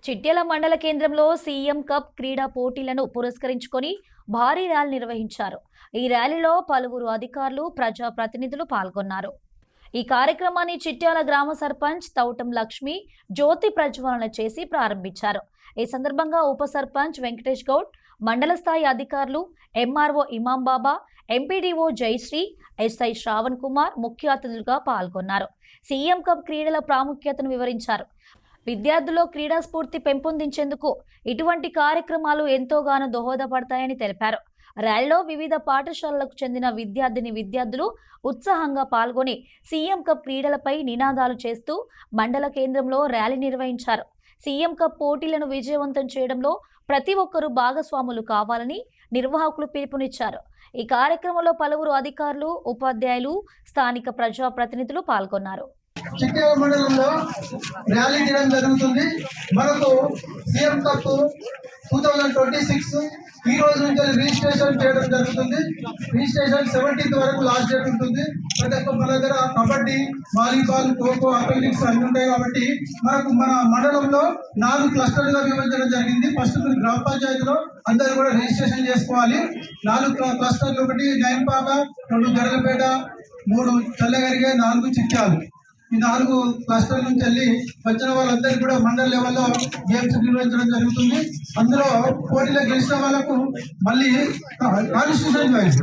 చిట్యాల మండల కేంద్రంలో CM cup క్రీడా పోటీలను పురస్కరించుకొని భారీ ర్యాలీ నిర్వహించారు. ఈ ర్యాలీలో పలువురు అధికారులు, ప్రజాప్రతినిధులు పాల్గొన్నారు. ఈ కార్యక్రమాన్ని చిట్యాల గ్రామ సర్పంచ్ తౌటం లక్ష్మి జ్యోతి ప్రజ్వలన చేసి ప్రారంభించారు. ఈ సందర్భంగా ఉప సర్పంచ్ వెంకటేష్ గౌడ్, మండల స్థాయి అధికారులు, ఎంఆర్ఓ ఇమాం బాబా, ఎంపీడీఓ జయశ్రీ, ఎస్ఐ శ్రావణ్ కుమార్ ముఖ్య అతిథులుగా పాల్గొన్నారు. సీఎం కప్ క్రీడల ప్రాముఖ్యతను వివరించారు. విద్యార్థుల్లో క్రీడా స్ఫూర్తి పెంపొందించేందుకు ఇటువంటి కార్యక్రమాలు ఎంతోగానో దోహదపడతాయని తెలిపారు. ర్యాలీలో వివిధ పాఠశాలలకు చెందిన విద్యార్థులు ఉత్సాహంగా పాల్గొని సీఎం కప్ క్రీడలపై నినాదాలు చేస్తూ మండల కేంద్రంలో ర్యాలీ నిర్వహించారు. సీఎం కప్ పోటీలను విజయవంతం చేయడంలో ప్రతి ఒక్కరూ భాగస్వాములు కావాలని నిర్వాహకులు పిలుపునిచ్చారు. ఈ కార్యక్రమంలో పలువురు అధికారులు, ఉపాధ్యాయులు, స్థానిక ప్రజాప్రతినిధులు పాల్గొన్నారు. చిట్యాల మండలంలో ర్యాలీ చేయడం జరుగుతుంది. మనకు సీఎం కప్ 2026 ఈ రోజు నుంచి రిజిస్ట్రేషన్ చేయడం జరుగుతుంది. రిజిస్ట్రేషన్ 17th వరకు లాస్ట్ డేట్ ఉంటుంది. ప్రతి ఒక్క మన దగ్గర కబడ్డీ, వాలీబాల్, ఖోఖో, అథ్లెటిక్స్ అన్ని ఉంటాయి కాబట్టి మనకు మన మండలంలో 4 క్లస్టర్లుగా విభజించడం జరిగింది. ఫస్ట్ మీరు గ్రామ పంచాయతీలో అందరూ కూడా రిజిస్ట్రేషన్ చేసుకోవాలి. 4 క్లస్టర్లు, 1 జైన్పాక, 2 జరలపేట, 3 చల్లగరిగే, 4 చిట్యాలు. ఈ 4 క్లస్టర్ నుంచి వెళ్ళి వచ్చిన వాళ్ళందరికీ కూడా మండల లెవెల్లో గేమ్స్ నిర్వహించడం జరుగుతుంది. అందులో పోటీలో గెలిచిన వాళ్ళకు మళ్ళీ కాన్స్టిట్యూషన్ వైజ్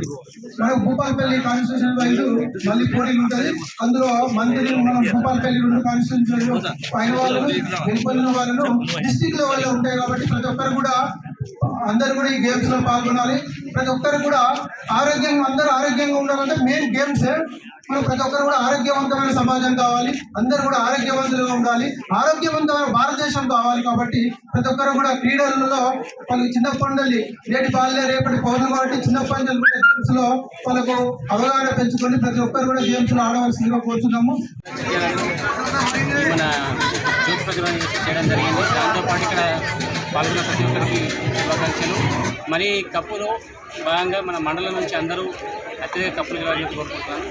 మనకు భూపాలపల్లి కాన్స్టిట్యూషన్ వైజ్ మళ్ళీ పోటీలు ఉంటుంది. అందులో మంత్రి మనం భూపాలపల్లి 2 కాన్స్టిట్యూషన్ పైన వాళ్ళను గెలుపొందిన వాళ్ళను డిస్టిక్ లెవెల్లో ఉంటాయి కాబట్టి ప్రతి ఒక్కరు కూడా అందరూ కూడా ఈ గేమ్స్ లో పాల్గొనాలి. ప్రతి ఒక్కరు కూడా అందరూ ఆరోగ్యంగా ఉండాలంటే మెయిన్ గేమ్స్. మనం ప్రతి ఒక్కరు కూడా ఆరోగ్యవంతమైన సమాజం కావాలి, అందరూ కూడా ఆరోగ్యవంతులుగా ఉండాలి, ఆరోగ్యవంతమైన భారతదేశం కావాలి. కాబట్టి ప్రతి ఒక్కరు కూడా క్రీడలలో వాళ్ళకి చిన్నప్పటి నుండి నేటి బాల్య రేపటి పౌరులు కాబట్టి చిన్నప్పటి నుండి కూడా గేమ్స్ లో వాళ్ళకు అవగాహన పెంచుకొని ప్రతి ఒక్కరు కూడా గేమ్స్ లో ఆడవలసిందిగా కోరుతున్నాము. చేయడం జరిగింది. దాంతోపాటు ఇక్కడ పాల్గొన్న ప్రతి ఒక్కరికి శుభాకాంక్షలు. మరి కప్పులో భాగంగా మన మండలం నుంచి అందరూ అత్యధిక కప్పులు గెలవాలని కోరుకుంటున్నాను.